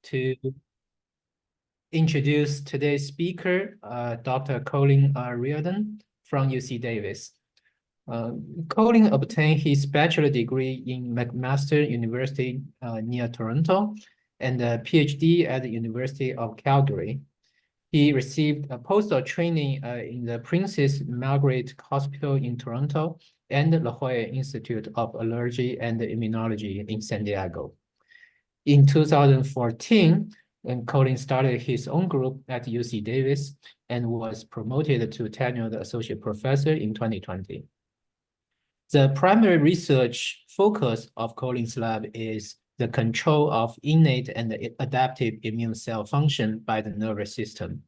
to introduce today's speaker, Dr. Colin Reardon from UC Davis. Colin obtained his bachelor degree in McMaster University near Toronto and a PhD at the University of Calgary. He received a postdoc training in the Princess Margaret Hospital in Toronto and the La Jolla Institute of Allergy and Immunology in San Diego. In 2014, Colin started his own group at UC Davis and was promoted to tenured associate professor in 2020. The primary research focus of Colin's lab is the control of innate and adaptive immune cell function by the nervous system.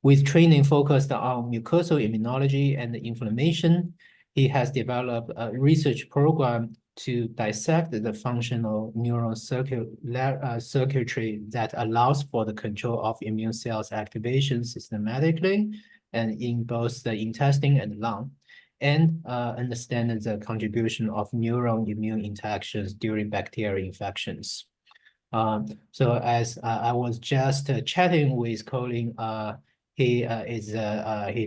With training focused on mucosal immunology and inflammation, he has developed a research program to dissect the functional neural circuitry that allows for the control of immune cells activation systematically and in both the intestine and lung, and understand the contribution of neural immune interactions during bacterial infections. So as I was just chatting with Colin, he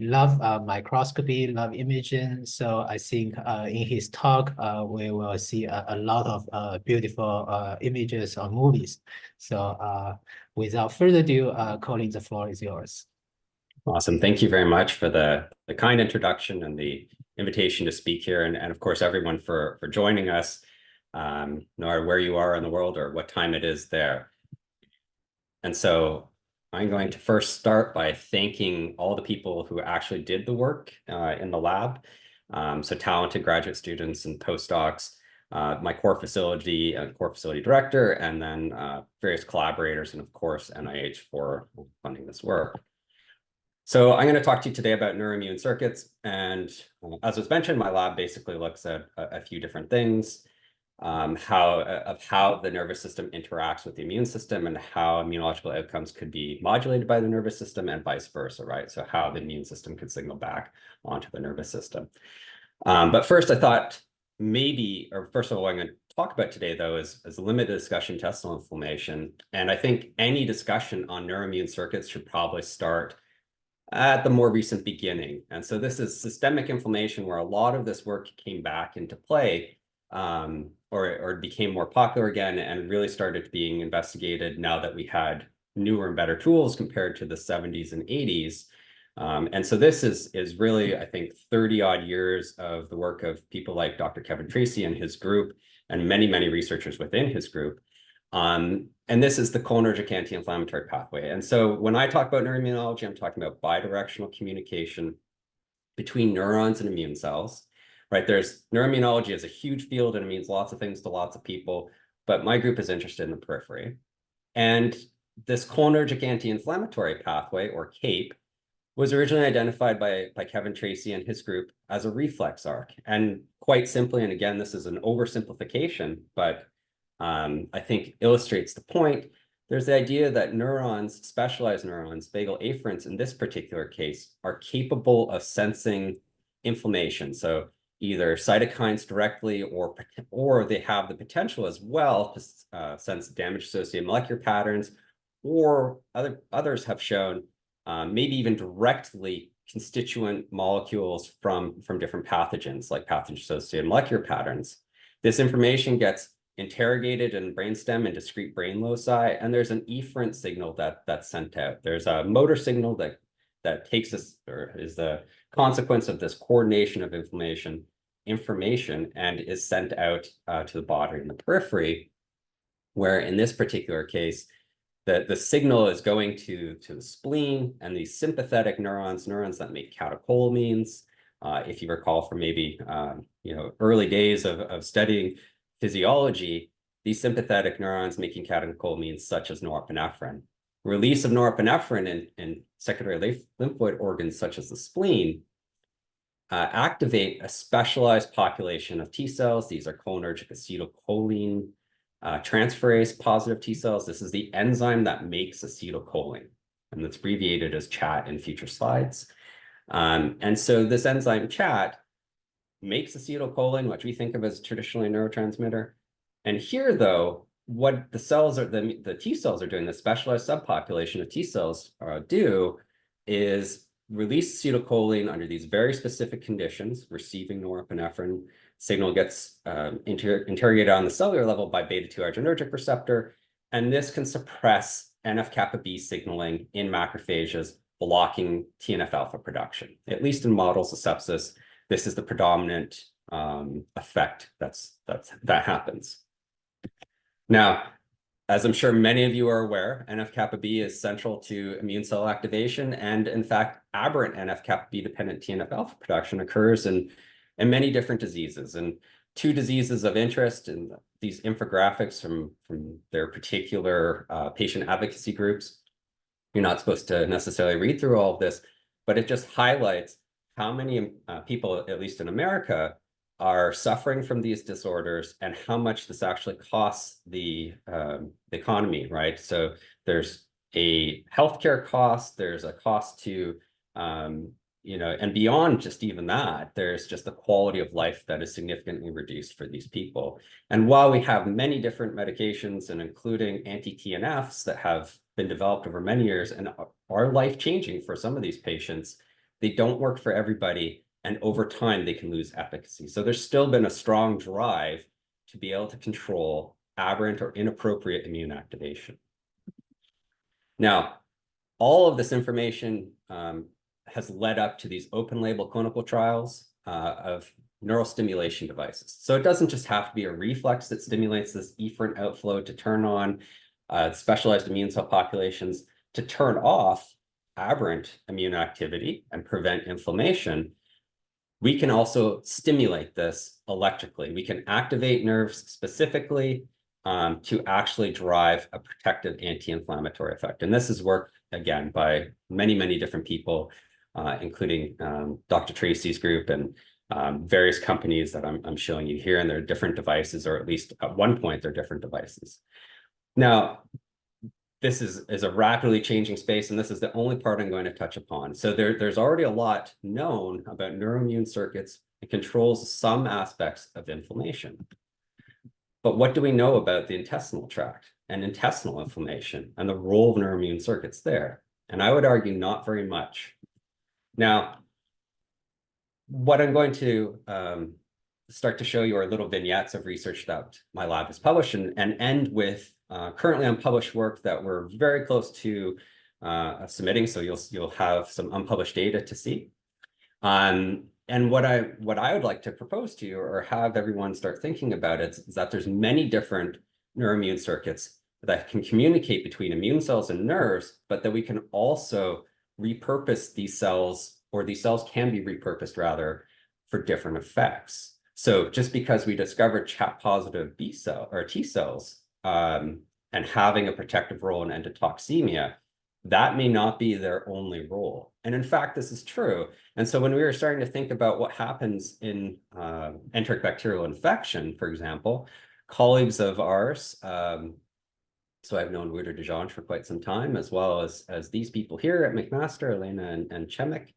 loves microscopy, love imaging. So I think in his talk, we will see a lot of beautiful images or movies. So without further ado, Colin, the floor is yours. Awesome. Thank you very much for the kind introduction and the invitation to speak here. And of course, everyone for joining us, no matter where you are in the world or what time it is there. And so I'm going to first start by thanking all the people who actually did the work in the lab. So talented graduate students and postdocs, my core facility director, and then various collaborators, and of course, NIH for funding this work. So I'm going to talk to you today about neuroimmune circuits. And as was mentioned, my lab basically looks at a few different things. How the nervous system interacts with the immune system and how immunological outcomes could be modulated by the nervous system and vice versa, right? So how the immune system could signal back onto the nervous system. But first I thought first of all, what I'm going to talk about today though is a limited discussion intestinal inflammation. And I think any discussion on neuroimmune circuits should probably start at the more recent beginning. And so this is systemic inflammation where a lot of this work came back into play or became more popular again and really started being investigated now that we had newer and better tools compared to the 70s and 80s. And so this is really, I think, 30 odd years of the work of people like Dr. Kevin Tracy and his group and many, many researchers within his group. And this is the cholinergic anti-inflammatory pathway. And so when I talk about neuroimmunology, I'm talking about bidirectional communication between neurons and immune cells. Right, there's neuroimmunology is a huge field and it means lots of things to lots of people, but my group is interested in the periphery. And this cholinergic anti-inflammatory pathway, or CAPE, was originally identified by Kevin Tracy and his group as a reflex arc. And quite simply, and again, this is an oversimplification, but I think illustrates the point, there's the idea that neurons, specialized neurons, vagal afferents in this particular case, are capable of sensing inflammation. So either cytokines directly or they have the potential as well to sense damage-associated molecular patterns, or others have shown maybe even directly constituent molecules from different pathogens, like pathogen-associated molecular patterns. This information gets interrogated in brainstem and discrete brain loci, and there's an efferent signal that's sent out. There's a motor signal that takes us, or is the consequence of this coordination of information and is sent out to the body in the periphery, where in this particular case, the signal is going to the spleen and these sympathetic neurons that make catecholamines. If you recall from maybe early days of studying physiology, these sympathetic neurons making catecholamines such as norepinephrine. Release of norepinephrine in secondary lymphoid organs such as the spleen activate a specialized population of T cells. These are cholinergic acetylcholine transferase positive T cells. This is the enzyme that makes acetylcholine, and that's abbreviated as CHAT in future slides. And so this enzyme CHAT makes acetylcholine, which we think of as traditionally a neurotransmitter. And here, though, what the cells are, the T cells are doing, the specialized subpopulation of T cells do is release acetylcholine under these very specific conditions, receiving norepinephrine. Signal gets interrogated on the cellular level by beta-2 adrenergic receptor, and this can suppress NF-kappa B signaling in macrophages, blocking TNF-alpha production. At least in models of sepsis, this is the predominant effect that happens. Now, as I'm sure many of you are aware, NF-kappa B is central to immune cell activation, and in fact, aberrant NF-kappa B dependent TNF-alpha production occurs in many different diseases. And two diseases of interest in these infographics from their particular patient advocacy groups. You're not supposed to necessarily read through all of this, but it just highlights how many people, at least in America, are suffering from these disorders and how much this actually costs the economy, right? So there's a healthcare cost, there's a cost to, and beyond just even that, there's just the quality of life that is significantly reduced for these people. And while we have many different medications, and including anti-TNFs that have been developed over many years and are life-changing for some of these patients, they don't work for everybody. And over time, they can lose efficacy. So there's still been a strong drive to be able to control aberrant or inappropriate immune activation. Now, all of this information has led up to these open label clinical trials of neural stimulation devices. So it doesn't just have to be a reflex that stimulates this efferent outflow to turn on specialized immune cell populations to turn off aberrant immune activity and prevent inflammation. We can also stimulate this electrically. We can activate nerves specifically to actually drive a protective anti-inflammatory effect. And this is work, again, by many, many different people, including Dr. Tracy's group and various companies that I'm showing you here. And they're different devices, or at least at one point, they're different devices. Now, this is a rapidly changing space, and this is the only part I'm going to touch upon. So there's already a lot known about neuroimmune circuits. It controls some aspects of inflammation. But what do we know about the intestinal tract and intestinal inflammation and the role of neuroimmune circuits there? And I would argue not very much. Now, what I'm going to start to show you are little vignettes of research that my lab has published and end with currently unpublished work that we're very close to submitting. So you'll have some unpublished data to see. And what I would like to propose to you, or have everyone start thinking about, is that there's many different neuroimmune circuits that can communicate between immune cells and nerves, but that we can also repurpose these cells, or these cells can be repurposed rather, for different effects. So just because we discovered CHAP-positive B cell or T cells and having a protective role in endotoxemia, that may not be their only role. And in fact, this is true. And so when we were starting to think about what happens in enteric bacterial infection, for example, colleagues of ours, so I've known Wouter de Jonge for quite some time, as well as these people here at McMaster, Elena and Chemek,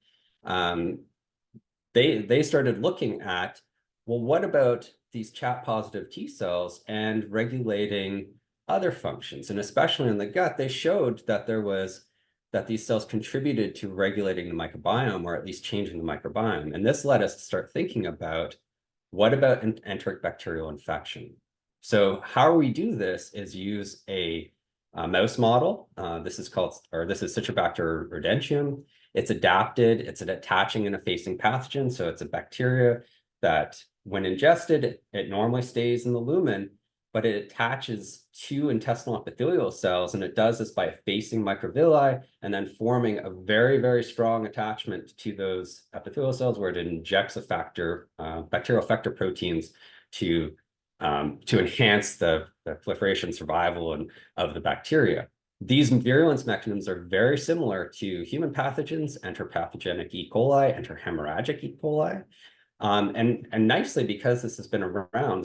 they started looking at, well, what about these CHAP-positive T cells and regulating other functions? And especially in the gut, they showed that these cells contributed to regulating the microbiome, or at least changing the microbiome. And this led us to start thinking about, what about enteric bacterial infection? So how we do this is use a mouse model. This is Citrobacter rodentium. It's adapted. It's an attaching and effacing pathogen. So it's a bacteria that, when ingested, it normally stays in the lumen, but it attaches to intestinal epithelial cells, and it does this by effacing microvilli and then forming a very, very strong attachment to those epithelial cells, where it injects a factor, bacterial effector proteins to enhance the proliferation, survival of the bacteria. These virulence mechanisms are very similar to human pathogens, enteropathogenic E. coli, enterohemorrhagic E. coli. And nicely, because this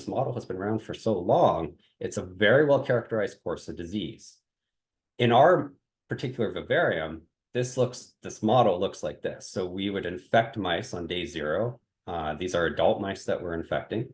model has been around for so long, it's a very well characterized course of disease. In our particular vivarium, this model looks like this. So we would infect mice on day 0. These are adult mice that we're infecting.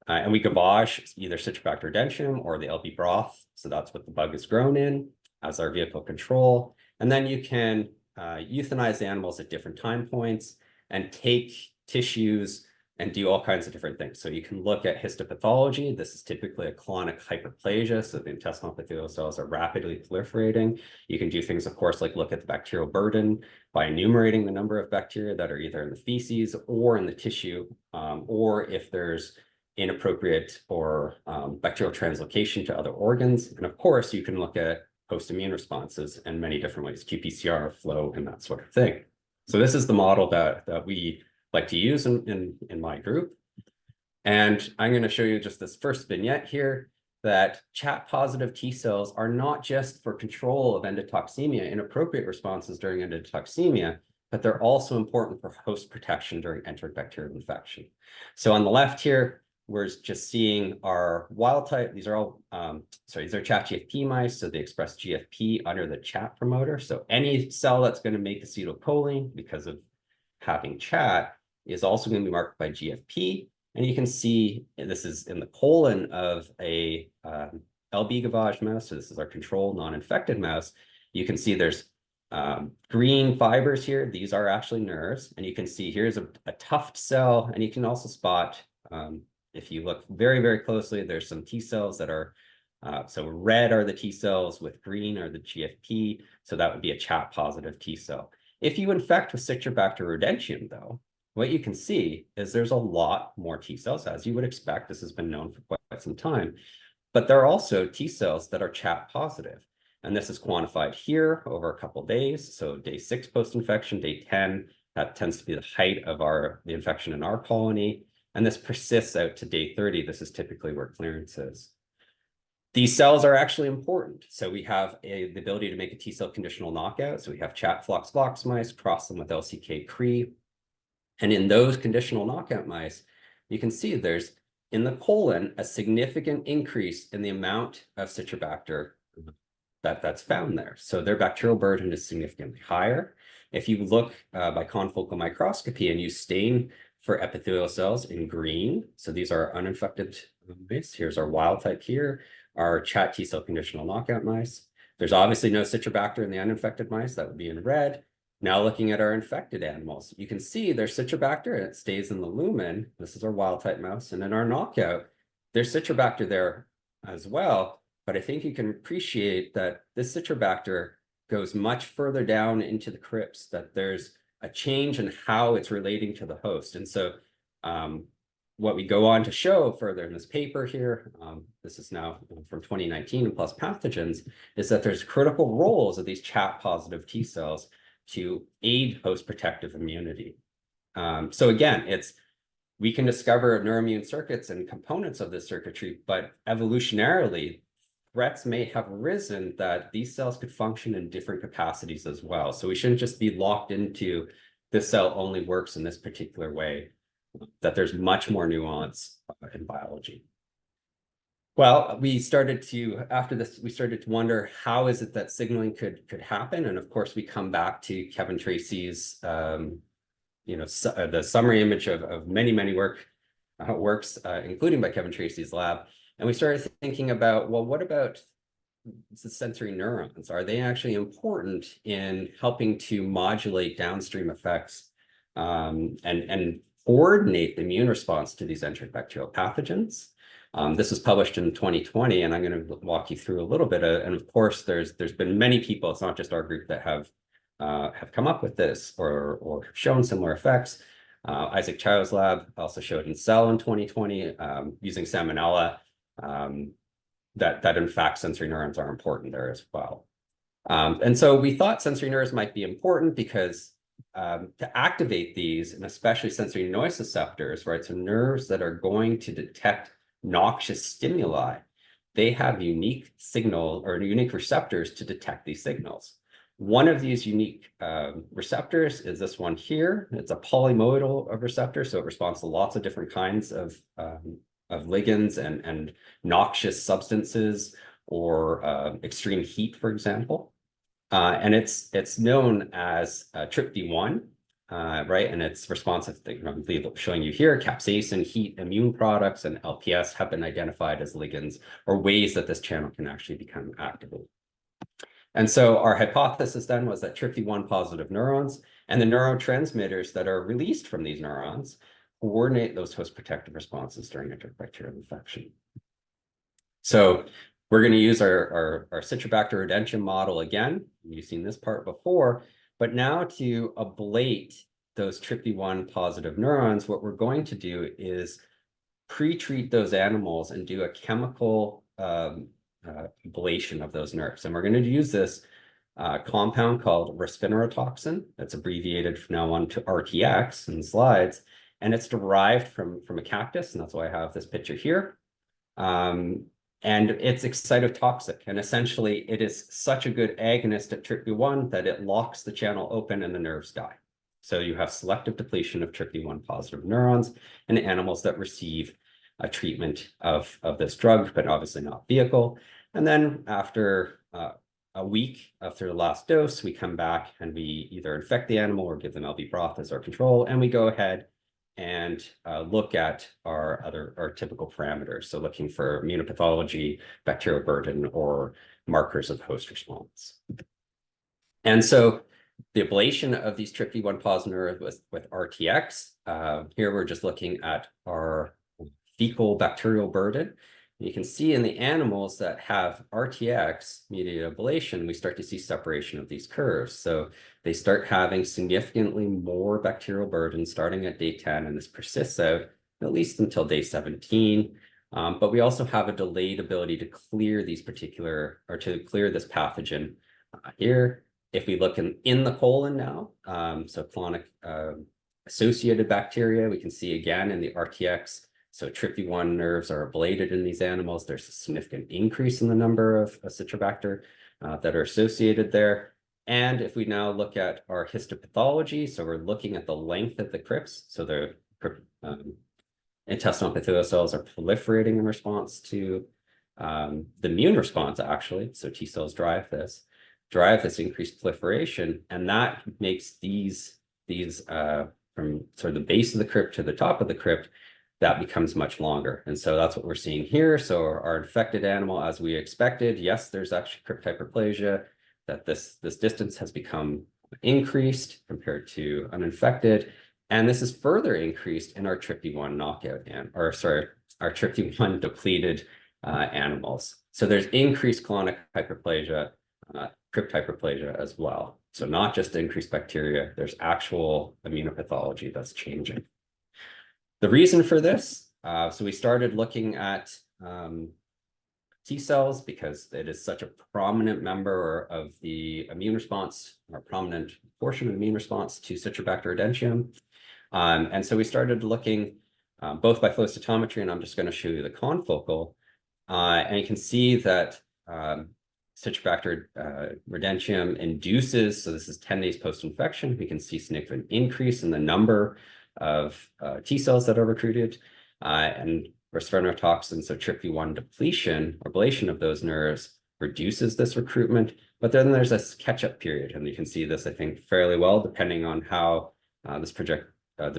And we gavage either Citrobacter rodentium or the LB broth. So that's what the bug is grown in as our vehicle control. And then you can euthanize the animals at different time points and take tissues and do all kinds of different things. So you can look at histopathology. This is typically a colonic hyperplasia, so the intestinal epithelial cells are rapidly proliferating. You can do things, of course, like look at the bacterial burden by enumerating the number of bacteria that are either in the feces or in the tissue, or if there's inappropriate or bacterial translocation to other organs. And of course, you can look at post-immune responses in many different ways, qPCR, flow, and that sort of thing. So this is the model that we like to use in my group. And I'm going to show you just this first vignette here, that chat-positive T cells are not just for control of endotoxemia, inappropriate responses during endotoxemia, but they're also important for host protection during enteric bacterial infection. So on the left here, we're just seeing our wild type. These are all, these are chat GFP mice, so they express GFP under the chat promoter. So any cell that's going to make acetylcholine because of having chat is also going to be marked by GFP. And you can see this is in the colon of a LB gavage mouse. So this is our control non-infected mouse. You can see there's green fibers here. These are actually nerves. And you can see here's a tuft cell. And you can also spot, if you look very, very closely, there's some T cells that are, so red are the T cells, with green are the GFP. So that would be a chat positive T cell. If you infect with Citrobacter rodentium, though, what you can see is there's a lot more T cells, as you would expect. This has been known for quite some time. But there are also T cells that are chat positive. And this is quantified here over a couple of days. So day 6 post-infection, day 10, that tends to be the height of the infection in our colony. And this persists out to day 30. This is typically where clearance is. These cells are actually important. So we have the ability to make a T cell conditional knockout. So we have chat flox mice, cross them with LCK Cree. And in those conditional knockout mice, you can see there's in the colon a significant increase in the amount of Citrobacter that's found there. So their bacterial burden is significantly higher. If you look by confocal microscopy and you stain for epithelial cells in green, so these are uninfected mice. Here's our wild type here, our chat T cell conditional knockout mice. There's obviously no Citrobacter in the uninfected mice. That would be in red. Now looking at our infected animals, you can see there's Citrobacter and it stays in the lumen. This is our wild type mouse. And in our knockout, there's Citrobacter there as well. But I think you can appreciate that this Citrobacter goes much further down into the crypts, that there's a change in how it's relating to the host. And so what we go on to show further in this paper here, this is now from 2019 and plus pathogens, is that there's critical roles of these chat positive T cells to aid host protective immunity. So again, we can discover neuroimmune circuits and components of this circuitry, but evolutionarily, threats may have arisen that these cells could function in different capacities as well. So we shouldn't just be locked into this cell only works in this particular way, that there's much more nuance in biology. Well, after this, we started to wonder, how is it that signaling could happen? And of course, we come back to Kevin Tracy's, the summary image of many works, including by Kevin Tracy's lab. And we started thinking about, well, what about the sensory neurons? Are they actually important in helping to modulate downstream effects and coordinate the immune response to these enteric bacterial pathogens? This was published in 2020, and I'm going to walk you through a little bit. And of course, there's been many people. It's not just our group that have come up with this or shown similar effects. Isaac Chow's lab also showed in Cell in 2020 using Salmonella that in fact sensory neurons are important there as well. And so we thought sensory neurons might be important because to activate these, and especially sensory nociceptors, right? So nerves that are going to detect noxious stimuli, they have unique signal or unique receptors to detect these signals. One of these unique receptors is this one here. It's a polymodal receptor, so it responds to lots of different kinds of ligands and noxious substances or extreme heat, for example. And it's known as TRPV1. right? And it's responsive, I'm showing you here, capsaicin, heat, immune products, and LPS have been identified as ligands or ways that this channel can actually become activated. And so our hypothesis then was that TRPV1 positive neurons and the neurotransmitters that are released from these neurons coordinate those host protective responses during enterobacterial infection. So we're going to use our Citrobacter rodentium model again. You've seen this part before, but now to ablate those TRPV1 positive neurons, what we're going to do is pre-treat those animals and do a chemical ablation of those nerves. And we're going to use this compound called resveratroltoxin. That's abbreviated from now on to RTX in the slides. And it's derived from a cactus, and that's why I have this picture here. And it's excitotoxic. And essentially, it is such a good agonist at TRPV1 that it locks the channel open and the nerves die. So you have selective depletion of TRPV1 positive neurons in animals that receive a treatment of this drug, but obviously not vehicle. And then after a week after the last dose, we come back and we either infect the animal or give them LV broth as our control, and we go ahead and look at our typical parameters. So looking for immunopathology, bacterial burden, or markers of host response. And so the ablation of these TRPV1 positive neurons with RTX, here we're just looking at our fecal bacterial burden. You can see in the animals that have RTX-mediated ablation, we start to see separation of these curves. So they start having significantly more bacterial burden starting at day 10, and this persists out at least until day 17. But we also have a delayed ability to clear these particular, or to clear this pathogen here. If we look in the colon now, so colonic associated bacteria, we can see again in the RTX. So TRPV1 nerves are ablated in these animals. There's a significant increase in the number of Citrobacter that are associated there. And if we now look at our histopathology, so we're looking at the length of the crypts. So the intestinal epithelial cells are proliferating in response to the immune response, actually. So T cells drive this increased proliferation, and that makes these from sort of the base of the crypt to the top of the crypt, that becomes much longer. And so that's what we're seeing here. So our infected animal, as we expected, yes, there's actually crypt hyperplasia, that this distance has become increased compared to uninfected. And this is further increased in our TRPV1 knockout, our TRPV1 depleted animals. So there's increased colonic hyperplasia, crypt hyperplasia as well. So not just increased bacteria, there's actual immunopathology that's changing. The reason for this, so we started looking at T cells because it is such a prominent member of the immune response, or prominent portion of the immune response to Citrobacter rodentium. And so we started looking both by flow cytometry, and I'm just going to show you the confocal. And you can see that Citrobacter rodentium induces, so this is 10 days post-infection, we can see significant increase in the number of T cells that are recruited, and resveratroltoxin, so TRPV1 depletion or ablation of those nerves reduces this recruitment. But then there's this catch-up period, and you can see this, I think, fairly well, depending on how the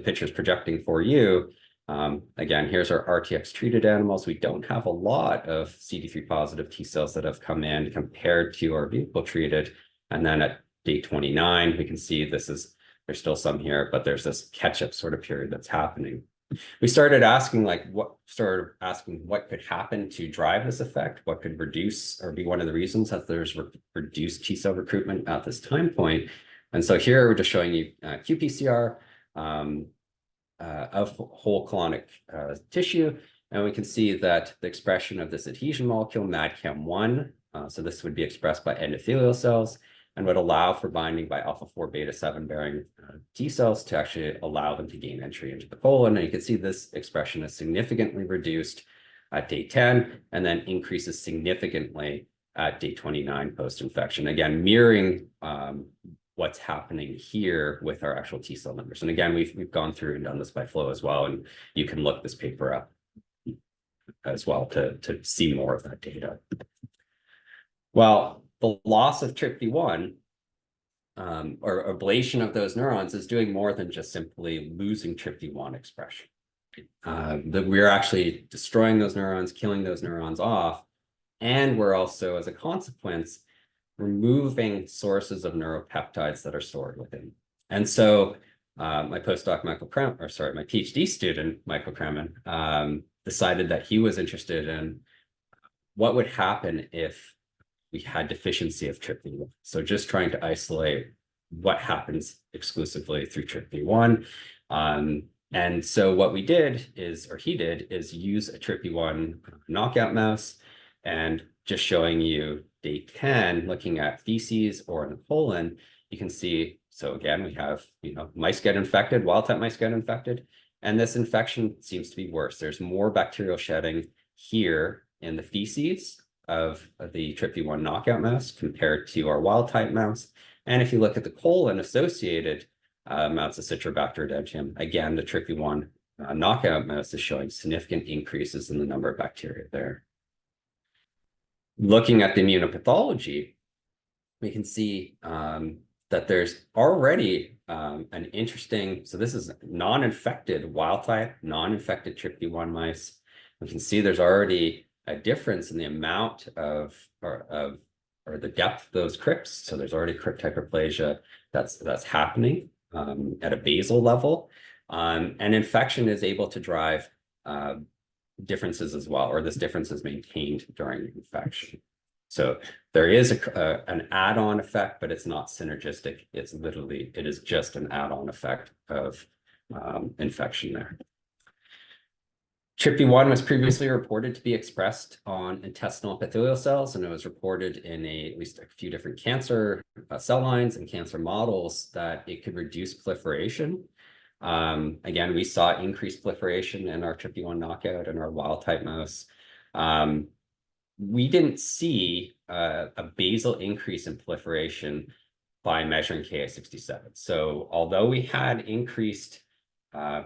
picture is projecting for you. Again, here's our RTX treated animals. We don't have a lot of CD3 positive T cells that have come in compared to our vehicle treated. And then at day 29, we can see there's still some here, but there's this catch-up sort of period that's happening. We started asking what could happen to drive this effect, what could reduce or be one of the reasons that there's reduced T cell recruitment at this time point. And so here we're just showing you qPCR of whole colonic tissue, and we can see that the expression of this adhesion molecule, MAdCAM1, so this would be expressed by endothelial cells and would allow for binding by alpha-4 beta-7 bearing T cells to actually allow them to gain entry into the colon. And you can see this expression is significantly reduced at day 10 and then increases significantly at day 29 post-infection. Again, mirroring what's happening here with our actual T cell numbers. And again, we've gone through and done this by flow as well, and you can look this paper up as well to see more of that data. Well, the loss of TRPV1 or ablation of those neurons is doing more than just simply losing TRPV1 expression. That we're actually destroying those neurons, killing those neurons off, and we're also, as a consequence, removing sources of neuropeptides that are stored within. And so my postdoc, my PhD student, Michael Kremen, decided that he was interested in what would happen if we had deficiency of TRPV1. So just trying to isolate what happens exclusively through TRPV1. And so what we did is, or he did, is use a TRPV1 knockout mouse, and just showing you day 10, looking at feces or in the colon, you can see, so again, we have, mice get infected, wild-type mice get infected, and this infection seems to be worse. There's more bacterial shedding here in the feces of the TRPV1 knockout mouse compared to our wild-type mouse. And if you look at the colon-associated amounts of Citrobacter erdentium, again, the TRPV1 knockout mouse is showing significant increases in the number of bacteria there. Looking at the immunopathology, we can see that there's already an interesting, so this is non-infected wild-type, non-infected TRPV1 mice. We can see there's already a difference in the amount of, or the depth of those crypts. So there's already crypt hyperplasia that's happening at a basal level. And infection is able to drive differences as well, or this difference is maintained during infection. So there is an add-on effect, but it's not synergistic. It is just an add-on effect of infection there. TRPV1 was previously reported to be expressed on intestinal epithelial cells, and it was reported in at least a few different cancer cell lines and cancer models that it could reduce proliferation. Again, we saw increased proliferation in our TRPV1 knockout and our wild-type mouse. We didn't see a basal increase in proliferation by measuring Ki67. So although we had increased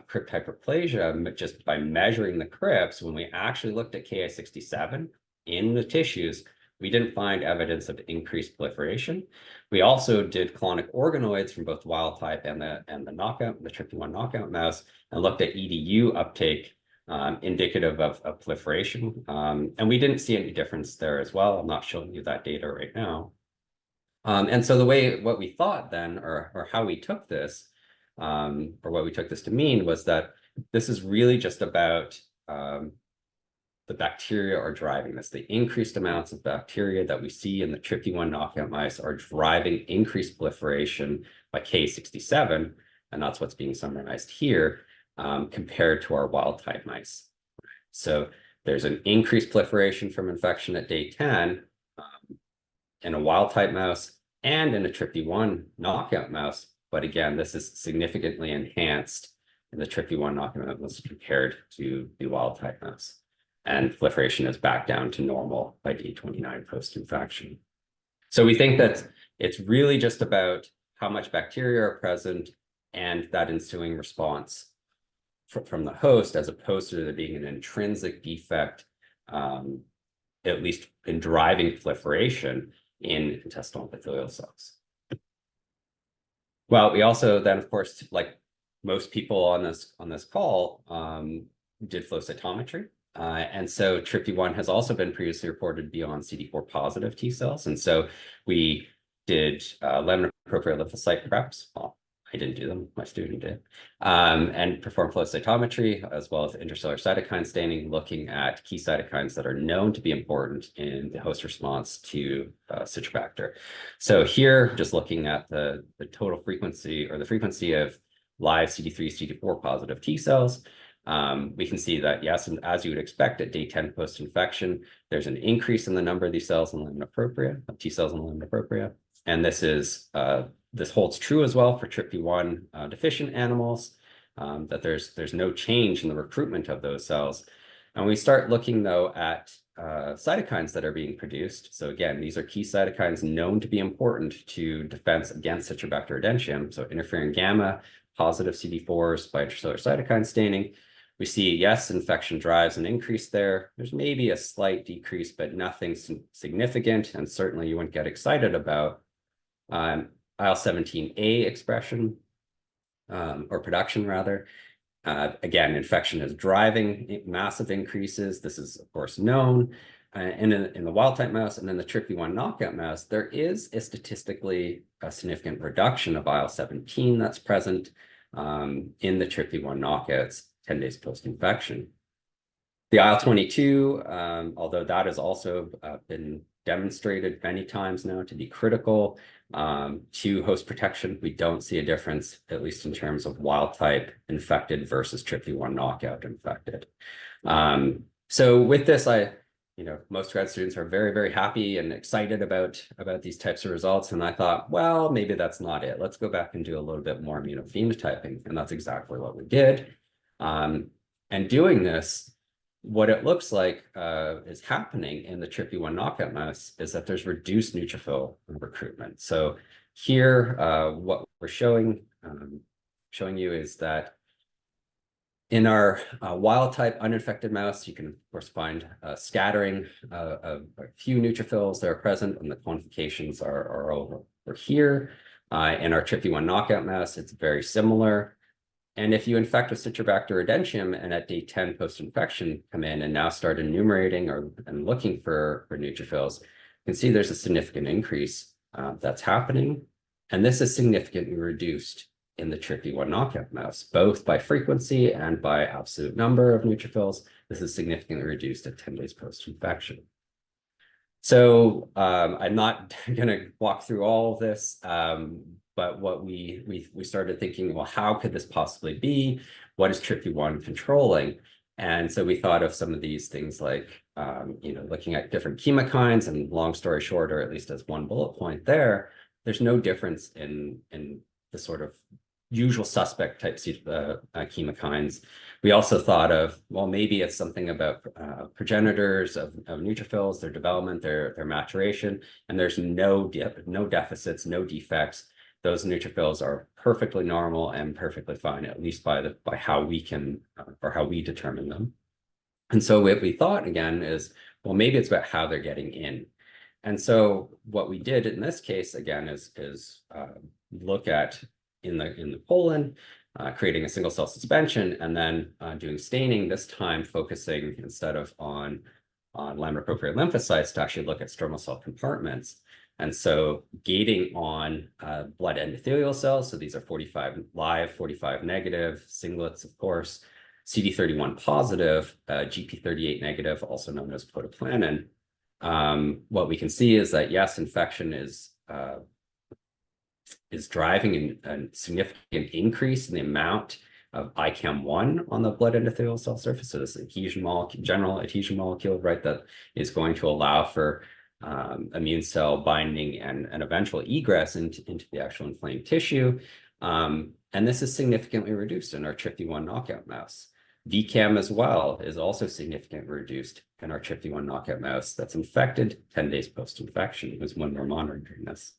crypt hyperplasia just by measuring the crypts, when we actually looked at Ki67 in the tissues, we didn't find evidence of increased proliferation. We also did colonic organoids from both wild type and the TRPV1 knockout mouse, and looked at EDU uptake indicative of proliferation. And we didn't see any difference there as well. I'm not showing you that data right now. And so what we thought then, or how we took this, or what we took this to mean, was that this is really just about the bacteria are driving this. The increased amounts of bacteria that we see in the TRPV1 knockout mice are driving increased proliferation by Ki67, and that's what's being summarized here, compared to our wild-type mice. So there's an increased proliferation from infection at day 10 in a wild-type mouse and in a TRPV1 knockout mouse. But again, this is significantly enhanced in the TRPV1 knockout mouse compared to the wild-type mouse. And proliferation is back down to normal by day 29 post-infection. So we think that it's really just about how much bacteria are present and that ensuing response from the host, as opposed to there being an intrinsic defect, at least in driving proliferation in intestinal epithelial cells. Well, we also then, of course, like most people on this call, did flow cytometry. And so TRPV1 has also been previously reported to be on CD4 positive T cells. And so we did lamina propria lymphocyte preps. Well, I didn't do them, my student did, and performed flow cytometry, as well as intercellular cytokine staining, looking at key cytokines that are known to be important in the host response to Citrobacter. So here, just looking at the total frequency, or the frequency of live CD3, CD4 positive T cells, we can see that, yes, and as you would expect at day 10 post-infection, there's an increase in the number of these cells in lamina propria, of T cells in lamina propria. And this holds true as well for TRPV1 deficient animals, that there's no change in the recruitment of those cells. And we start looking, though, at cytokines that are being produced. So again, these are key cytokines known to be important to defense against Citrobacter erdentium. So interferon gamma, positive CD4s by intracellular cytokine staining. We see, yes, infection drives an increase there. There's maybe a slight decrease, but nothing significant, and certainly you wouldn't get excited about. IL-17A expression, or production rather. Again, infection is driving massive increases. This is, of course, known. And in the wild-type mouse and in the TRPV1 knockout mouse, there is a statistically significant reduction of IL-17 that's present in the TRPV1 knockouts 10 days post-infection. The IL-22, although that has also been demonstrated many times now to be critical to host protection, we don't see a difference, at least in terms of wild-type infected versus TRPV1 knockout infected. So with this, most grad students are very, very happy and excited about these types of results. And I thought, well, maybe that's not it. Let's go back and do a little bit more immunophenotyping. And that's exactly what we did. And doing this, what it looks like is happening in the TRPV1 knockout mouse is that there's reduced neutrophil recruitment. So here, what we're showing you is that in our wild-type uninfected mouse, you can, of course, find scattering of a few neutrophils that are present, and the quantifications are over here. In our TRPV1 knockout mouse, it's very similar. And if you infect with Citrobacter rodentium and at day 10 post-infection come in and now start enumerating and looking for neutrophils, you can see there's a significant increase that's happening. And this is significantly reduced in the TRPV1 knockout mouse, both by frequency and by absolute number of neutrophils. This is significantly reduced at 10 days post-infection. So I'm not going to walk through all of this, but what we started thinking, well, how could this possibly be? What is TRPV1 controlling? And so we thought of some of these things like, looking at different chemokines, and long story short, or at least as one bullet point there, there's no difference in the sort of usual suspect type chemokines. We also thought of, well, maybe it's something about progenitors of neutrophils, their development, their maturation, and there's no deficits, no defects. Those neutrophils are perfectly normal and perfectly fine, at least by how we can or how we determine them. And so what we thought again is, well, maybe it's about how they're getting in. And so what we did in this case again is look at in the colon, creating a single cell suspension, and then doing staining, this time focusing instead of on lamina-propria lymphocytes to actually look at stromal cell compartments. And so gating on blood endothelial cells, so these are 45 live, 45 negative, singlets, of course, CD31 positive, GP38 negative, also known as protoplanin. What we can see is that, yes, infection is driving a significant increase in the amount of ICAM1 on the blood endothelial cell surface. So this adhesion molecule, general adhesion molecule, right, that is going to allow for immune cell binding and eventual egress into the actual inflamed tissue. And this is significantly reduced in our TRPV1 knockout mouse. VCAM as well is also significantly reduced in our TRPV1 knockout mouse that's infected 10 days post-infection is when we're monitoring this.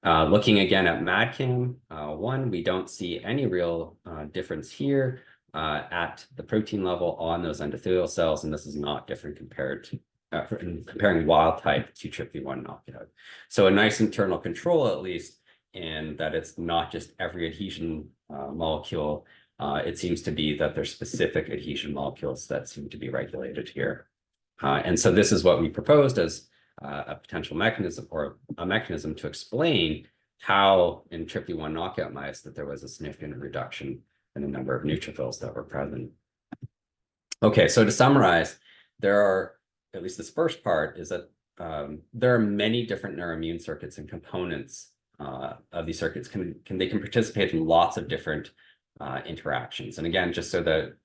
Looking again at MADCAM1, we don't see any real difference here at the protein level on those endothelial cells, and this is not different compared to comparing wild type to TRPV1 knockout. So a nice internal control, at least, in that it's not just every adhesion molecule. It seems to be that there's specific adhesion molecules that seem to be regulated here. And so this is what we proposed as a potential mechanism, or a mechanism to explain how in TRPV1 knockout mice that there was a significant reduction in the number of neutrophils that were present. Okay, so to summarize, there are, at least this first part, is that there are many different neuroimmune circuits and components of these circuits. They can participate in lots of different interactions. And again, just so that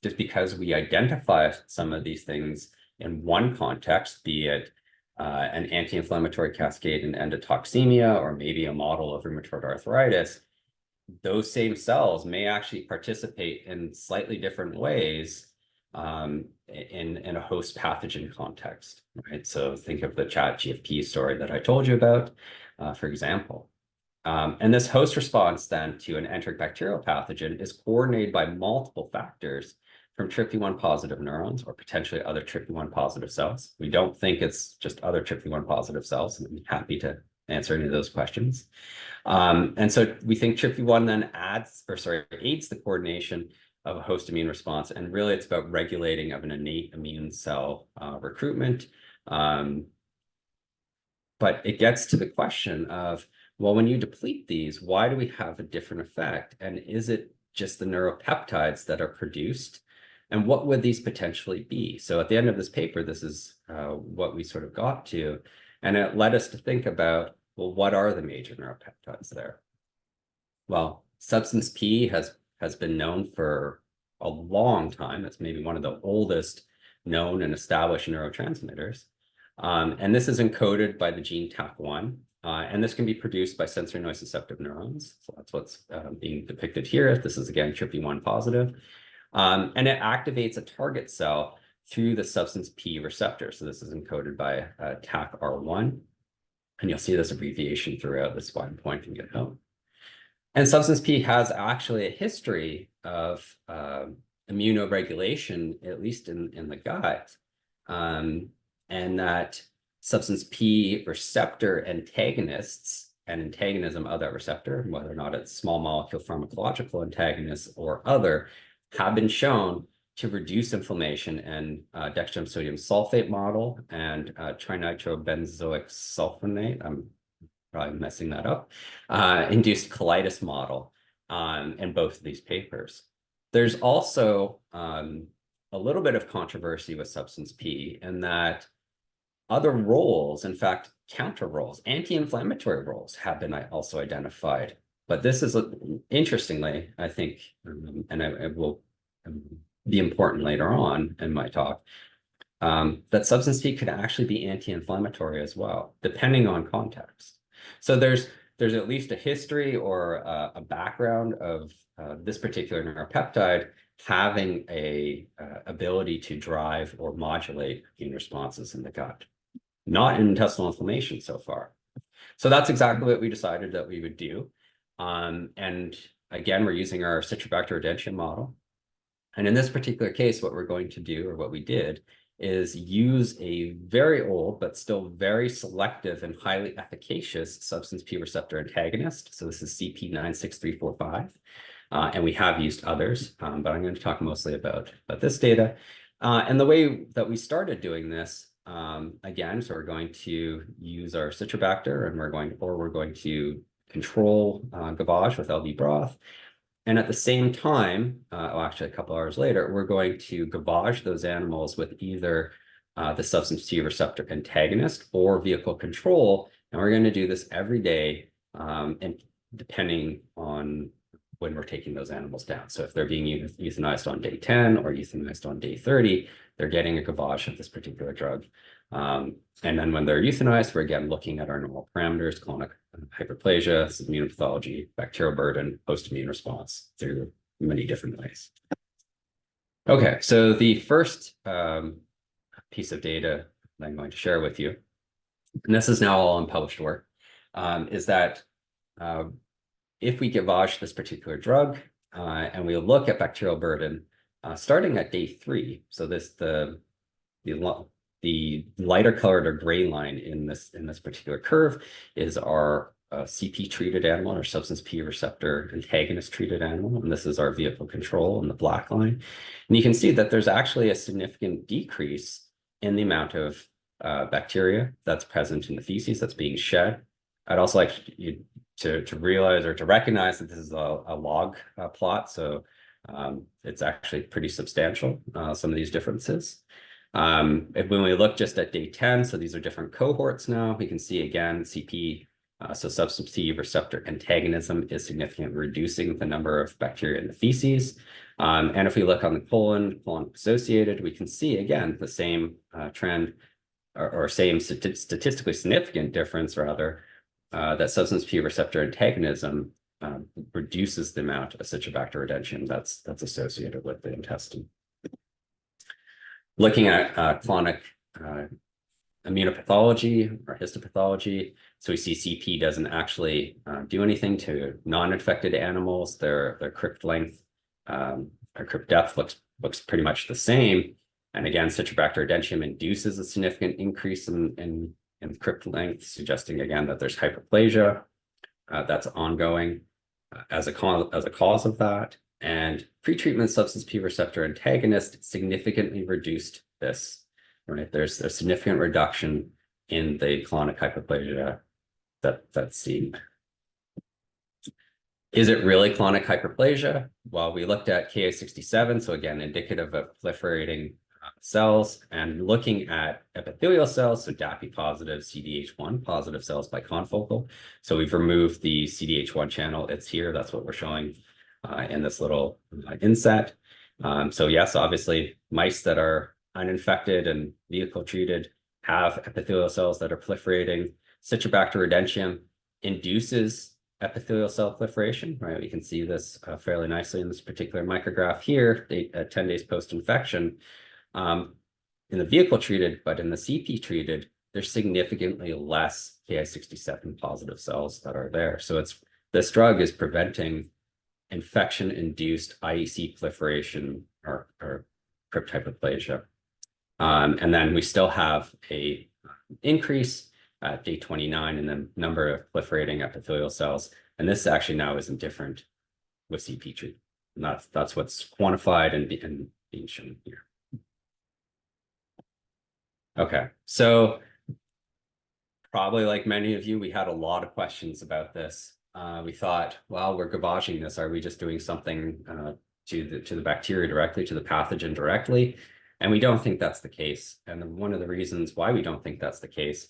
just because we identify some of these things in one context, be it an anti-inflammatory cascade in endotoxemia, or maybe a model of rheumatoid arthritis, those same cells may actually participate in slightly different ways in a host pathogen context, right? So think of the chat GFP story that I told you about, for example. And this host response then to an enteric bacterial pathogen is coordinated by multiple factors from TRPV1 positive neurons or potentially other TRPV1 positive cells. We don't think it's just other TRPV1 positive cells, and I'm happy to answer any of those questions. And so we think TRPV1 then aids the coordination of a host immune response. And really it's about regulating of an innate immune cell recruitment. But it gets to the question of, well, when you deplete these, why do we have a different effect? And is it just the neuropeptides that are produced? And what would these potentially be? So at the end of this paper, this is what we sort of got to. And it led us to think about, well, what are the major neuropeptides there? Well, substance P has been known for a long time. It's maybe one of the oldest known and established neurotransmitters. And this is encoded by the gene TAC1. And this can be produced by sensory nociceptive neurons. So that's what's being depicted here. This is, again, TRPV1 positive. And it activates a target cell through the substance P receptor. So this is encoded by TAC-R1. And you'll see this abbreviation throughout. This is why I'm pointing it out. And substance P has actually a history of immunoregulation, at least in the gut. And that substance P receptor antagonists and antagonism of that receptor, whether or not it's small molecule pharmacological antagonists or other, have been shown to reduce inflammation in dextran sodium sulfate model and trinitrobenzoic sulfonate, I'm probably messing that up, induced colitis model in both of these papers. There's also a little bit of controversy with substance P in that other roles, in fact, counter roles, anti-inflammatory roles have been also identified. But this is, interestingly, I think, and it will be important later on in my talk, that substance P could actually be anti-inflammatory as well, depending on context. So there's at least a history or a background of this particular neuropeptide having a ability to drive or modulate immune responses in the gut, not in intestinal inflammation so far. So that's exactly what we decided that we would do. And again, we're using our Citrobacter rodentia model. And in this particular case, what we're going to do, or what we did, is use a very old, but still very selective and highly efficacious substance P receptor antagonist. So this is CP96345. And we have used others, but I'm going to talk mostly about this data. And the way that we started doing this, again, so we're going to use our Citrobacter, and we're going to control gavage with LV broth. And at the same time, actually a couple hours later, we're going to gavage those animals with either the substance P receptor antagonist or vehicle control. And we're going to do this every day, and depending on when we're taking those animals down. So if they're being euthanized on day 10 or euthanized on day 30, they're getting a gavage of this particular drug. And then when they're euthanized, we're again looking at our normal parameters: colonic hyperplasia, immunopathology, bacterial burden, post-immune response through many different ways. Okay, so the first piece of data that I'm going to share with you, and this is now all unpublished work, is that if we gavage this particular drug and we look at bacterial burden starting at day 3, so the lighter colored or gray line in this particular curve is our CP treated animal, or substance P receptor antagonist treated animal, and this is our vehicle control in the black line. And you can see that there's actually a significant decrease in the amount of bacteria that's present in the feces that's being shed. I'd also like you to realize or to recognize that this is a log plot, so it's actually pretty substantial, some of these differences. When we look just at day 10, so these are different cohorts now, we can see again CP, so substance P receptor antagonism is significantly reducing the number of bacteria in the feces. And if we look on the colon associated, we can see again the same trend, or same statistically significant difference rather, that substance P receptor antagonism reduces the amount of Citrobacter rodentia that's associated with the intestine. Looking at chronic immunopathology or histopathology, so we see CP doesn't actually do anything to non-infected animals. Their crypt length, or crypt depth looks pretty much the same. And again, Citrobacter rodentia induces a significant increase in in crypt length, suggesting again that there's hyperplasia that's ongoing as a cause of that. And pretreatment substance P receptor antagonist significantly reduced this. Right, there's a significant reduction in the colonic hyperplasia that's seen. Is it really colonic hyperplasia? Well, we looked at Ki67, so again, indicative of proliferating cells, and looking at epithelial cells, so DAPI positive, CDH1 positive cells by confocal. So we've removed the CDH1 channel. It's here. That's what we're showing in this little inset. So yes, obviously, mice that are uninfected and vehicle treated have epithelial cells that are proliferating. Citrobacter rodentium induces epithelial cell proliferation, right? We can see this fairly nicely in this particular micrograph here, 10 days post-infection. In the vehicle treated, but in the CP treated, there's significantly less Ki67 positive cells that are there. So this drug is preventing infection-induced IEC proliferation or crypt hyperplasia. And then we still have a increase at day 29 in the number of proliferating epithelial cells. And this actually now isn't different with CP treatment. And that's what's quantified and being shown here. Okay, so probably like many of you, we had a lot of questions about this. We thought, well, we're gavaging this. Are we just doing something to the bacteria directly, to the pathogen directly? And we don't think that's the case. And one of the reasons why we don't think that's the case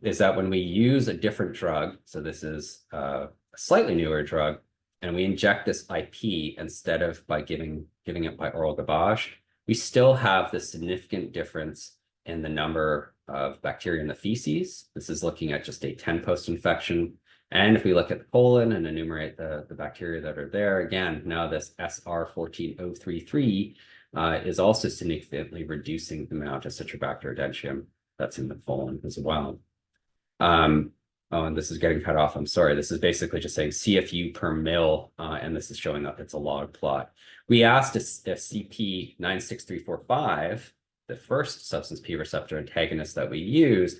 is that when we use a different drug, so this is a slightly newer drug, and we inject this IP instead of by giving it by oral gavage, we still have this significant difference in the number of bacteria in the feces. This is looking at just day 10 post-infection. And if we look at the colon and enumerate the bacteria that are there, again, now this SR14033 is also significantly reducing the amount of Citrobacter rodentium that's in the colon as well. Oh, and this is getting cut off. I'm sorry. This is basically just saying CFU per mil, and this is showing up. It's a log plot. We asked if CP96345, the first substance P receptor antagonist that we used,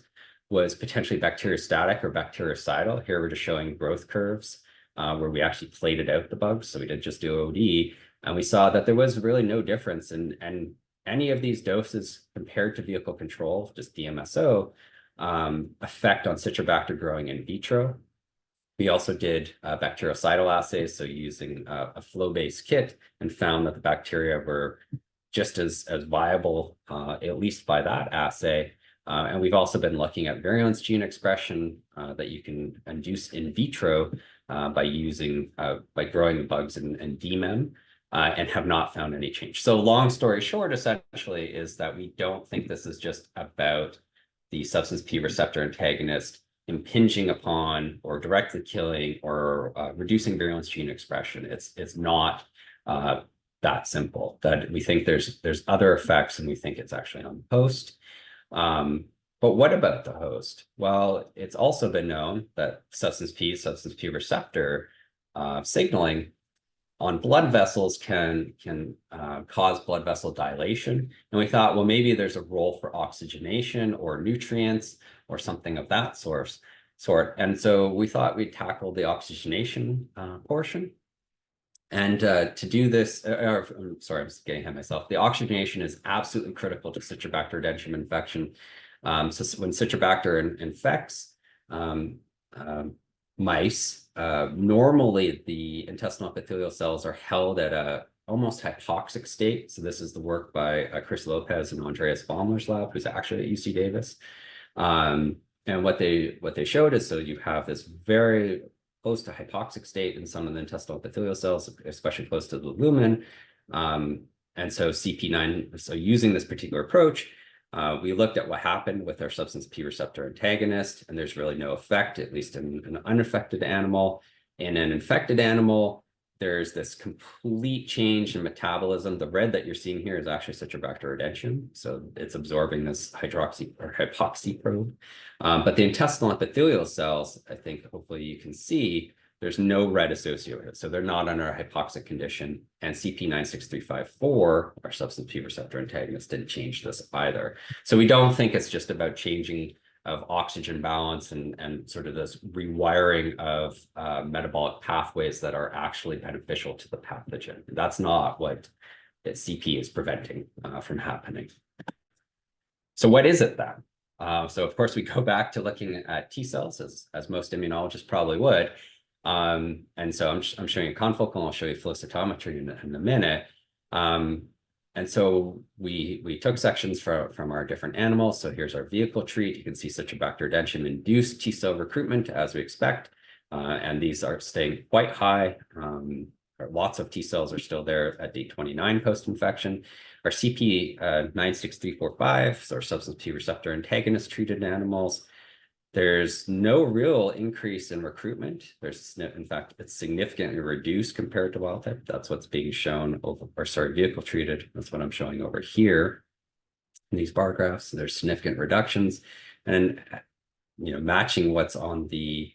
was potentially bacteriostatic or bactericidal. Here we're just showing growth curves where we actually plated out the bugs. So we didn't just do OD. And we saw that there was really no difference in any of these doses compared to vehicle control, just DMSO, effect on Citrobacter growing in vitro. We also did bactericidal assays, so using a flow-based kit, and found that the bacteria were just as viable, at least by that assay. And we've also been looking at virulence gene expression that you can induce in vitro by growing the bugs in DMEM, and have not found any change. So long story short, essentially, is that we don't think this is just about the substance P receptor antagonist impinging upon or directly killing or reducing virulence gene expression. It's not that simple. That we think there's other effects, and we think it's actually on the host. But what about the host? Well, it's also been known that substance P receptor signaling on blood vessels can cause blood vessel dilation. And we thought, well, maybe there's a role for oxygenation or nutrients or something of that sort. And so we thought we'd tackle the oxygenation portion. And to do this, sorry, I'm just getting ahead of myself. The oxygenation is absolutely critical to Citrobacter rodentium infection. So when Citrobacter infects mice, normally the intestinal epithelial cells are held at a almost hypoxic state. So this is the work by Chris Lopez and Andreas Baumler's lab, who's actually at UC Davis. And what they showed is, so you have this very close to hypoxic state in some of the intestinal epithelial cells, especially close to the lumen. And so CP9, so using this particular approach, we looked at what happened with our substance P receptor antagonist, and there's really no effect, at least in an unaffected animal. In an infected animal, there's this complete change in metabolism. The red that you're seeing here is actually Citrobacter rodentium, so it's absorbing this hypoxy probe. But the intestinal epithelial cells, I think hopefully you can see, there's no red associated with it. So they're not under a hypoxic condition. And CP96354, our substance P receptor antagonist, didn't change this either. So we don't think it's just about changing of oxygen balance and sort of this rewiring of metabolic pathways that are actually beneficial to the pathogen. That's not what CP is preventing from happening. So what is it then? So of course we go back to looking at T cells, as most immunologists probably would. And so I'm showing you confocal, and I'll show you flow cytometry in a minute. And so we took sections from our different animals. So here's our vehicle treat. You can see Citrobacter induced T cell recruitment as we expect. And these are staying quite high. Lots of T cells are still there at day 29 post-infection. Our CP 96345, so our substance P receptor antagonist treated animals, there's no real increase in recruitment. In fact, it's significantly reduced compared to wild type. That's what's being shown over, or sorry, vehicle treated. That's what I'm showing over here in these bar graphs. There's significant reductions, and matching what's on the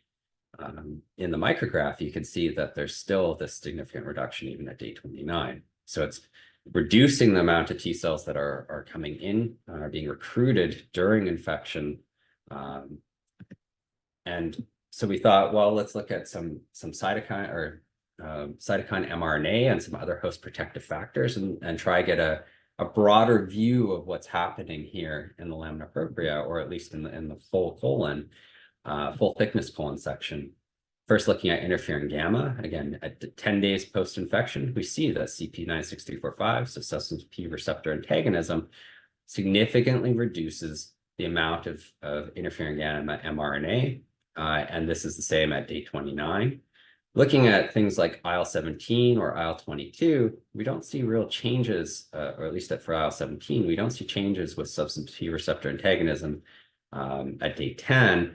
in the micrograph, you can see that there's still this significant reduction even at day 29. So it's reducing the amount of T cells that are coming in, are being recruited during infection. And so we thought, well, let's look at some cytokine or cytokine mRNA and some other host protective factors and try to get a broader view of what's happening here in the lamina propria, or at least in the full colon, full thickness colon section. First, looking at interferon gamma, again, at 10 days post-infection, we see that CP96345, so substance P receptor antagonism, significantly reduces the amount of interferon gamma mRNA, and this is the same at day 29. Looking at things like IL-17 or IL-22, we don't see real changes, or at least for IL-17, we don't see changes with substance P receptor antagonism at day 10.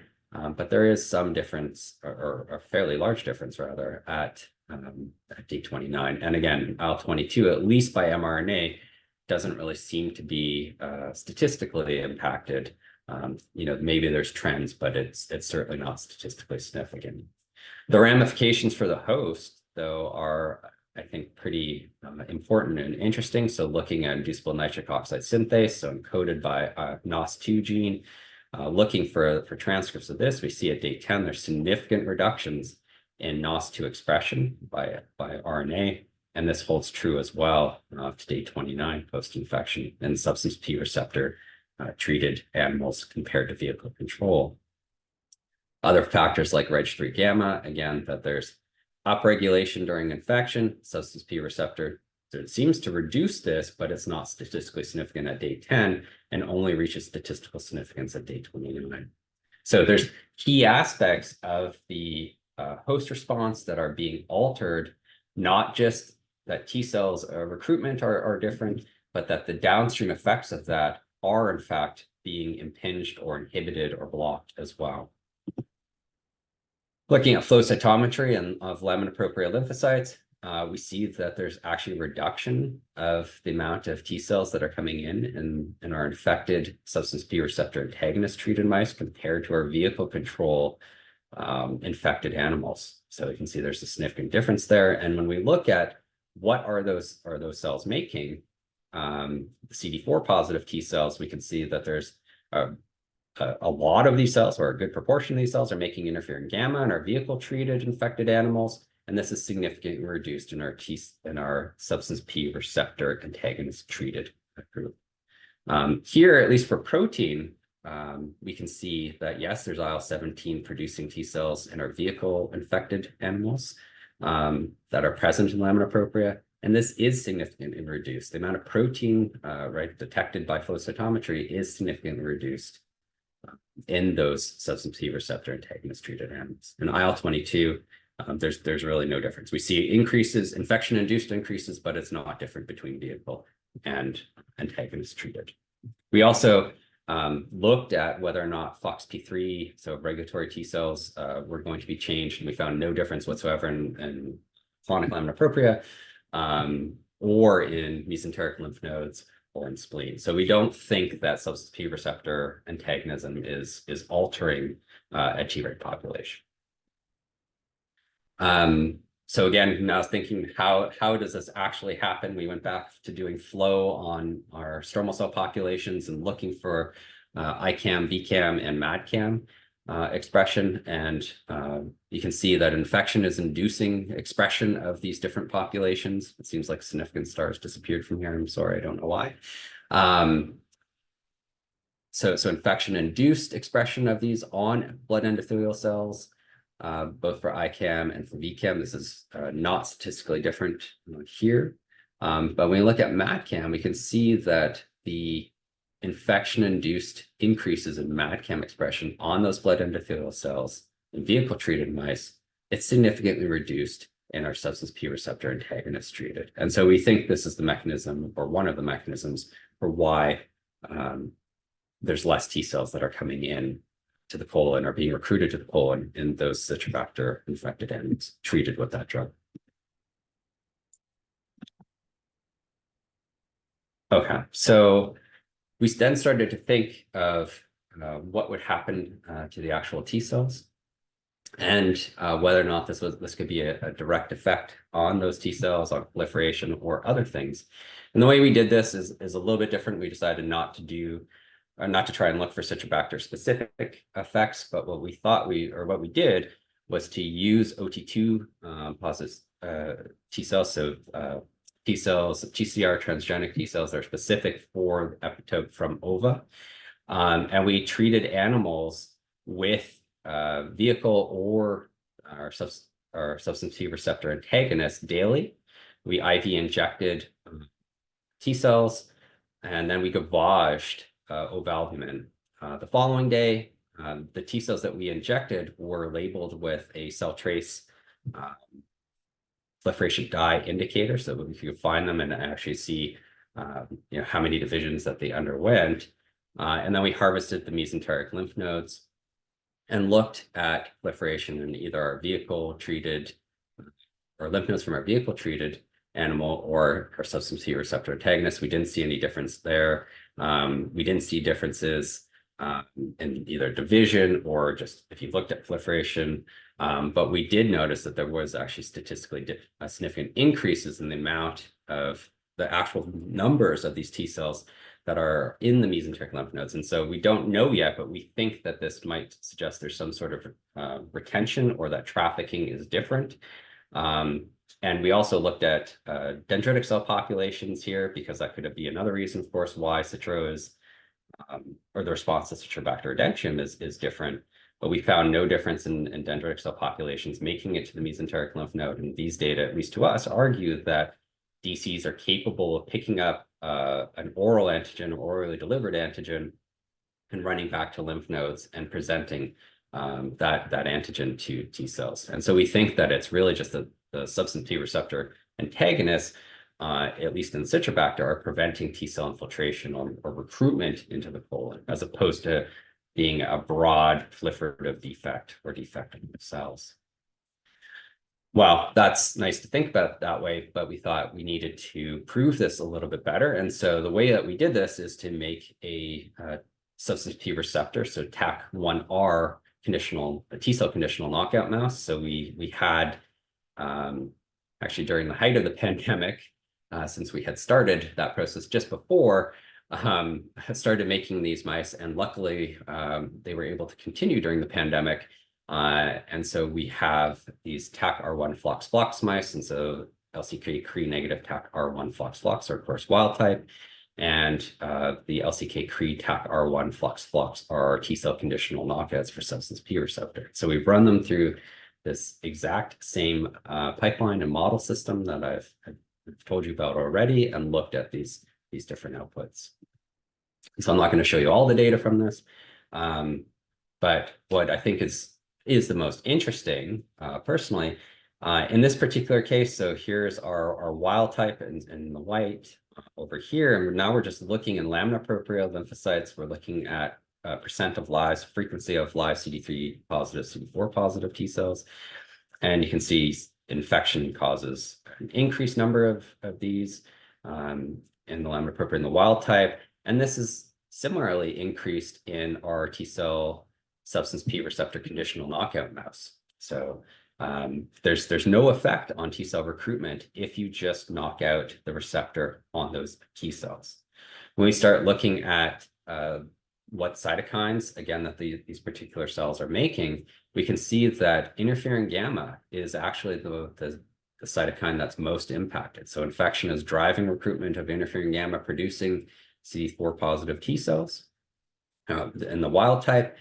But there is some difference, or a fairly large difference rather, at day 29. And again, IL-22, at least by mRNA, doesn't really seem to be statistically impacted. Maybe there's trends, but it's certainly not statistically significant. The ramifications for the host, though, are, I think, pretty important and interesting. So looking at inducible nitric oxide synthase, so encoded by NOS2 gene, looking for transcripts of this, we see at day 10, there's significant reductions in NOS2 expression by RNA. And this holds true as well to day 29 post-infection in substance P receptor treated animals compared to vehicle control. Other factors like Reg3 gamma, again, that there's upregulation during infection, substance P receptor. So it seems to reduce this, but it's not statistically significant at day 10 and only reaches statistical significance at day 29. So there's key aspects of the host response that are being altered, not just that T cells recruitment are different, but that the downstream effects of that are in fact being impinged or inhibited or blocked as well. Looking at flow cytometry and of lamina propria lymphocytes, we see that there's actually a reduction of the amount of T cells that are coming in our infected substance P receptor antagonist treated mice compared to our vehicle control infected animals. So you can see there's a significant difference there. And when we look at what are those cells making, the CD4 positive T cells, we can see that there's a lot of these cells, or a good proportion of these cells, are making interferon gamma in our vehicle treated infected animals. And this is significantly reduced in our substance P receptor antagonist treated group. Here, at least for protein, we can see that yes, there's IL-17 producing T cells in our vehicle infected animals that are present in lamina propria. And this is significantly reduced. The amount of protein detected by flow cytometry is significantly reduced in those substance P receptor antagonist treated animals. In IL-22, there's really no difference. We see increases, infection-induced increases, but it's not different between vehicle and antagonist treated. We also looked at whether or not FOXP3, so regulatory T cells, were going to be changed, and we found no difference whatsoever in chronic lamina propria or in mesenteric lymph nodes or in spleen. So we don't think that substance P receptor antagonism is altering a Treg population. So again, I was thinking, how does this actually happen? We went back to doing flow on our stromal cell populations and looking for ICAM, BCAM, and MADCAM expression. And you can see that infection is inducing expression of these different populations. It seems like significant stars disappeared from here. I'm sorry, I don't know why. So infection-induced expression of these on blood endothelial cells, both for ICAM and for VCAM. This is not statistically different here. But when we look at MADCAM, we can see that the infection-induced increases in MADCAM expression on those blood endothelial cells in vehicle-treated mice, it's significantly reduced in our substance P receptor antagonist treated. And so we think this is the mechanism, or one of the mechanisms, for why there's less T cells that are coming in to the colon or being recruited to the colon in those Citrobacter infected animals treated with that drug. Okay, so we then started to think of what would happen to the actual T cells, and whether or not this could be a direct effect on those T cells, on proliferation, or other things. And the way we did this is a little bit different. We decided not to try and look for Citrobacter specific effects, but what we did was to use OT2 positive T cells, so T cells, TCR transgenic T cells that are specific for the epitope from ova. And we treated animals with vehicle or our substance P receptor antagonist daily. We IV injected T cells, and then we gavaged ovalbumin. The following day, the T cells that we injected were labeled with a cell trace proliferation dye indicator, so we could find them and actually see how many divisions that they underwent. And then we harvested the mesenteric lymph nodes and looked at proliferation in either our vehicle-treated or lymph nodes from our vehicle-treated animal or our substance P receptor antagonist. We didn't see any difference there. We didn't see differences in either division or just if you looked at proliferation. But we did notice that there was actually statistically significant increases in the amount of the actual numbers of these T cells that are in the mesenteric lymph nodes. And so we don't know yet, but we think that this might suggest there's some sort of retention or that trafficking is different. And we also looked at dendritic cell populations here, because that could be another reason, of course, why Citro is, or the response to Citrobacter edentium is different. But we found no difference in dendritic cell populations making it to the mesenteric lymph node. And these data, at least to us, argue that DCs are capable of picking up an oral antigen, orally delivered antigen, and running back to lymph nodes and presenting that antigen to T cells. And so we think that it's really just the substance P receptor antagonists, at least in Citrobacter, are preventing T cell infiltration or recruitment into the colon, as opposed to being a broad proliferative defect or defect of the cells. Well, that's nice to think about that way, but we thought we needed to prove this a little bit better. And so the way that we did this is to make a substance P receptor, so TAC1R conditional, a T cell conditional knockout mouse. So we had actually during the height of the pandemic, since we had started that process just before, started making these mice, and luckily they were able to continue during the pandemic. And so we have these TAC-R1 flox mice, and so LCK Cre negative TAC-R1 flox are of course wild type, and the LCK Cre TAC-R1 flox are T cell conditional knockouts for substance P receptor. So we've run them through this exact same pipeline and model system that I've told you about already, and looked at these different outputs. So I'm not going to show you all the data from this, but what I think is the most interesting, personally, in this particular case. So here's our wild type in the white over here, and now we're just looking in lamina-propria lymphocytes. We're looking at percent of live, frequency of live CD3 positive, CD4 positive T cells, and you can see infection causes an increased number of these in the lamina-propria in the wild type, and this is similarly increased in our T cell substance P receptor conditional knockout mouse. So there's no effect on T cell recruitment if you just knock out the receptor on those T cells. When we start looking at what cytokines, again, that these particular cells are making, we can see that interferon gamma is actually the cytokine that's most impacted. So infection is driving recruitment of interferon gamma producing CD4 positive T cells in the wild type.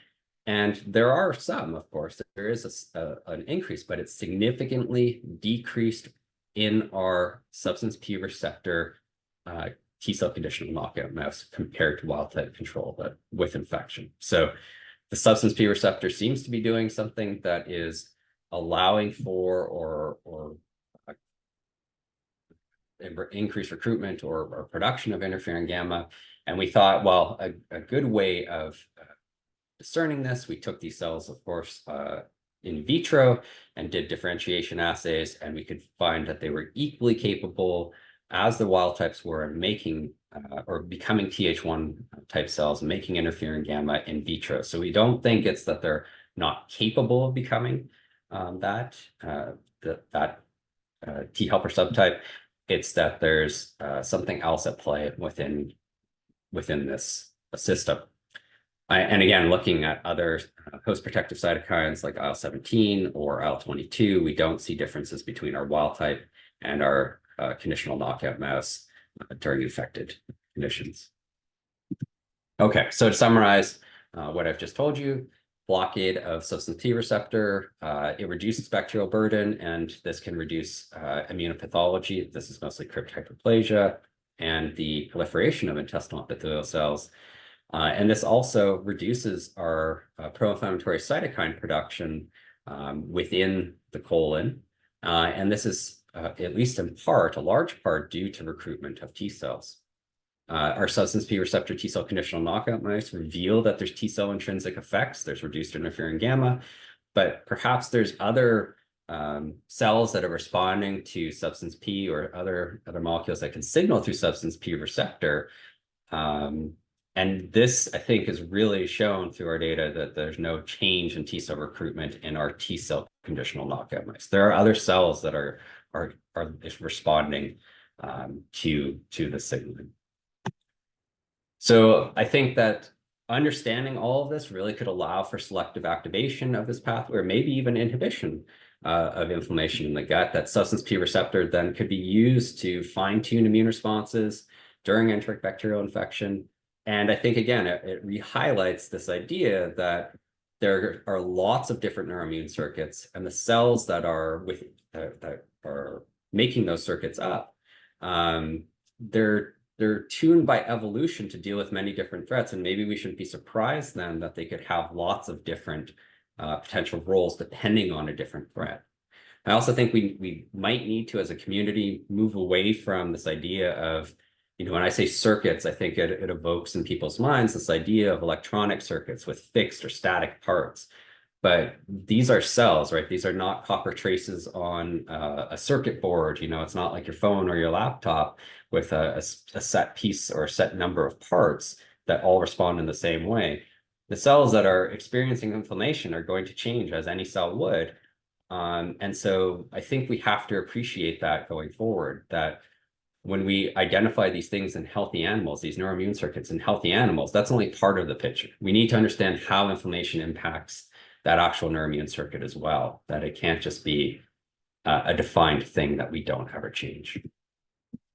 And there are some, of course, there is an increase, but it's significantly decreased in our substance P receptor T cell conditional knockout mouse compared to wild type control, but with infection. So the substance P receptor seems to be doing something that is allowing for or increased recruitment or production of interferon gamma. And we thought, well, a good way of discerning this, we took these cells, of course, in vitro and did differentiation assays, and we could find that they were equally capable as the wild types were in making or becoming Th1 type cells, making interferon gamma in vitro. So we don't think it's that they're not capable of becoming that T helper subtype. It's that there's something else at play within this system. And again, looking at other host-protective cytokines like IL-17 or IL-22, we don't see differences between our wild type and our conditional knockout mouse during infected conditions. Okay, so to summarize what I've just told you, blockade of substance P receptor, it reduces bacterial burden, and this can reduce immunopathology. This is mostly crypt hyperplasia and the proliferation of intestinal epithelial cells. And this also reduces our pro-inflammatory cytokine production within the colon. And this is, at least in part, a large part, due to recruitment of T cells. Our substance P receptor T cell conditional knockout mice reveal that there's T cell intrinsic effects. There's reduced interferon gamma, but perhaps there's other cells that are responding to substance P or other molecules that can signal through substance P receptor. And this, I think, is really shown through our data that there's no change in T cell recruitment in our T cell conditional knockout mice. There are other cells that are responding to the signaling. So I think that understanding all of this really could allow for selective activation of this pathway, or maybe even inhibition of inflammation in the gut. That substance P receptor then could be used to fine-tune immune responses during enteric bacterial infection. And I think, again, it re-highlights this idea that there are lots of different neuroimmune circuits, and the cells that are that are making those circuits up, they're tuned by evolution to deal with many different threats. And maybe we shouldn't be surprised then that they could have lots of different potential roles depending on a different threat. I also think we might need to, as a community, move away from this idea of, when I say circuits, I think it evokes in people's minds this idea of electronic circuits with fixed or static parts. But these are cells, right? These are not copper traces on a circuit board. It's not like your phone or your laptop with a set piece or a set number of parts that all respond in the same way. The cells that are experiencing inflammation are going to change, as any cell would. And so I think we have to appreciate that going forward, that when we identify these things in healthy animals, these neuroimmune circuits in healthy animals, that's only part of the picture. We need to understand how inflammation impacts that actual neuroimmune circuit as well, that it can't just be a defined thing that we don't ever change.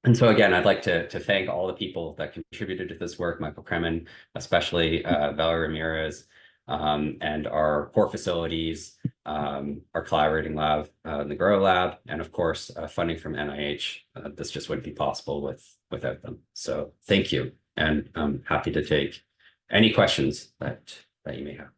And so again, I'd like to thank all the people that contributed to this work, Michael Kremen, especially Valerie Ramirez, and our core facilities, our collaborating lab, the Grow Lab, and of course, funding from NIH. This just wouldn't be possible without them. So thank you, and I'm happy to take any questions that you may have.